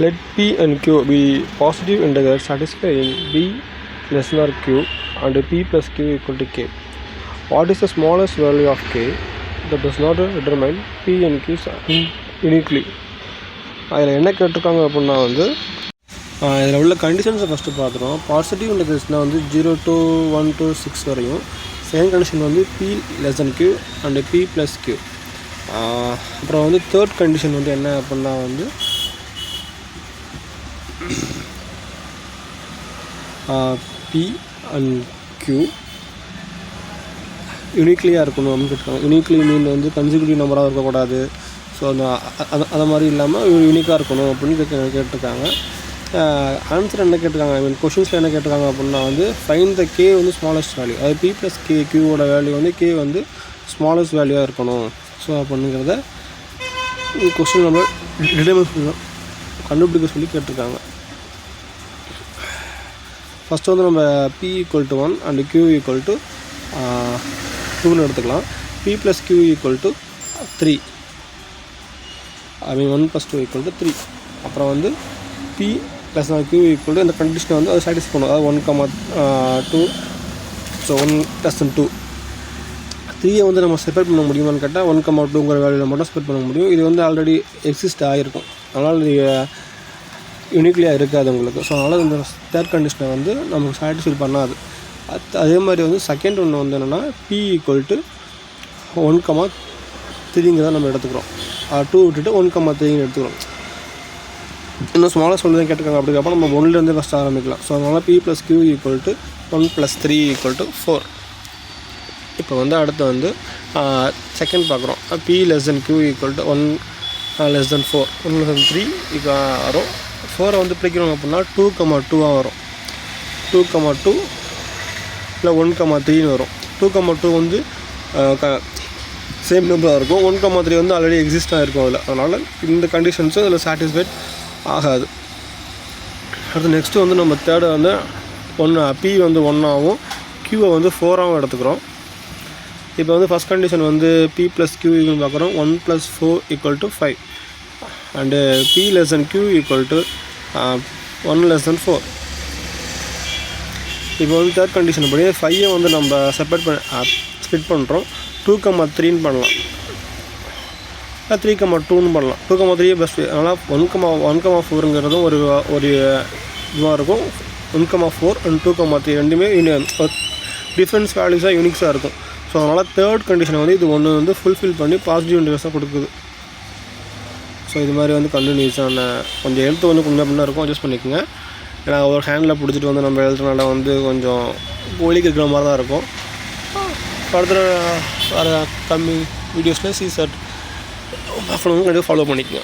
Let P and Q be positive integers satisfying B less than or Q and P plus Q equal to K. What is the smallest value of K that does not determine P and Q uniquely? அதில் என்ன கேட்டிருக்காங்க அப்படின்னா வந்து இதில் உள்ள கண்டிஷன்ஸை first பார்த்துருவோம். Positive இன்டெகிரேஷனில் வந்து 0 to 1 to 6 வரையும். செகண்ட் கண்டிஷன் வந்து P less than Q and P plus Q. அப்புறம் வந்து தேர்ட் கண்டிஷன் வந்து என்ன அப்படின்னா வந்து P and Q யூனிக்லியாக இருக்கணும் அப்படின்னு கேட்டிருக்காங்க. யூனிக்லி மீன் வந்து கன்சிக்யூட்டிவ் நம்பராக இருக்கக்கூடாது. ஸோ அந்த மாதிரி இல்லாமல் யூனிக்காக இருக்கணும் அப்படின்னு கேட்டிருக்காங்க. ஆன்சர் என்ன கேட்டிருக்காங்க, ஐ மீன் கொஷின்ஸில் என்ன கேட்டிருக்காங்க அப்படின்னா வந்து ஃபைண்ட் த கே வந்து ஸ்மாலஸ்ட் வேல்யூ, அது P ப்ளஸ் கே கியூவோட வேல்யூ வந்து கே வந்து ஸ்மாலஸ்ட் வேல்யூவாக இருக்கணும். ஸோ அப்படிங்கிறத கொஷின் நம்ம டிடர்மைன் கண்டுபிடிக்க சொல்லி கேட்டிருக்காங்க. ஃபஸ்ட்டு வந்து நம்ம P equal to 1 and Q equal to 2ன்னு எடுத்துக்கலாம். P plus Q equal to 3, I mean 1 + 2 equal to 3. அப்புறம் வந்து P plus Q equal to இந்த கண்டிஷனை வந்து அது சாட்டிஸ்ஃபை பண்ணும், அதாவது 1,2. ஸோ 1 + 2 3 வந்து நம்ம செப்பரேட் பண்ண முடியுமான்னு கேட்டால் 1,2ங்கிற வேல்யூவில் மட்டும் செப்பரேட் பண்ண முடியும். இது வந்து ஆல்ரெடி எக்ஸிஸ்ட் ஆகிருக்கும், அதனால் இது யூனிக்லியாக இருக்காது உங்களுக்கு. ஸோ அதனால் இந்த தேர்ட் கண்டிஷனை வந்து நமக்கு சாட்டிஸ்ஃபை பண்ணாது. அதே மாதிரி வந்து செகண்ட் ஒன்று வந்து என்னென்னா P ஈக்குவல் டு 1,3ங்கிறத நம்ம எடுத்துக்கிறோம். 2 விட்டுட்டு 1,3ன்னு எடுத்துக்கிறோம். இன்னும் ஸ்மாலஸ்ட் ஒன்று தான் கேட்டிருக்காங்க. அப்படிங்கிறப்ப நம்ம 1லேருந்து ஃபஸ்ட் ஆரம்பிக்கலாம். ஸோ அதனால் P plus Q equal to 1 + 3 equal to 4. இப்போ வந்து அடுத்து வந்து செகண்ட் பார்க்குறோம். P less than Q equal to 1 less than 4, 1 less than 3 வரும். 4 வந்து பிரிக்கிறோம் அப்படின்னா 2,2 வரும். 2,2 இல்லை 1,3ன்னு வரும். 2,2 வந்து சேம் நம்பராக இருக்கும். 1,3 வந்து ஆல்ரெடி எக்ஸிஸ்ட் ஆகிருக்கும் அதில். அதனால் இந்த கண்டிஷன்ஸும் அதில் சாட்டிஸ்ஃபைட் ஆகாது. அடுத்து நெக்ஸ்ட்டு வந்து நம்ம தேர்டு வந்து P வந்து 1ஆகவும் Qவை வந்து 4ஆகவும் எடுத்துக்கிறோம். இப்போ வந்து ஃபஸ்ட் கண்டிஷன் வந்து P ப்ளஸ் Q ஈக்குவல் பார்க்குறோம். 1 + 4 = 5 and P less than Q equal to 1 less than 4. இப்போ வந்து தேர்ட் கண்டிஷன் படி 5 வந்து நம்ம ஸ்ப்ளிட் பண்ணுறோம். 2,3ன்னு பண்ணலாம், 3,2ன்னு பண்ணலாம். 2,3 + அதனால் 1,4ங்கிறதும் ஒரு இதுவாக இருக்கும். 1,4 அண்ட் 2,3 ரெண்டுமே டிஃப்ரென்ஸ் வேல்யூஸாக யூனிக்ஸாக இருக்கும். ஸோ அதனால் தேர்ட் கண்டிஷனை வந்து இது ஒன்று வந்து ஃபுல்ஃபில் பண்ணி பாசிட்டிவ் இன்டெகிரேஷனாக கொடுக்குது. ஸோ இது மாதிரி வந்து கண்டினியூஸான கொஞ்சம் எழுத்து வந்து கொஞ்சம் முன்னே இருக்கும், அட்ஜஸ்ட் பண்ணிக்கோங்க. ஏன்னா ஒரு ஹேண்டில் பிடிச்சிட்டு வந்து நம்ம எழுத்துனால வந்து கொஞ்சம் ஒலிக்கு இருக்கிற மாதிரி தான் இருக்கும். ஃபர்தர் வர கம்மி வீடியோஸில் CSAT கண்டிப்பாக ஃபாலோ பண்ணிக்கோங்க.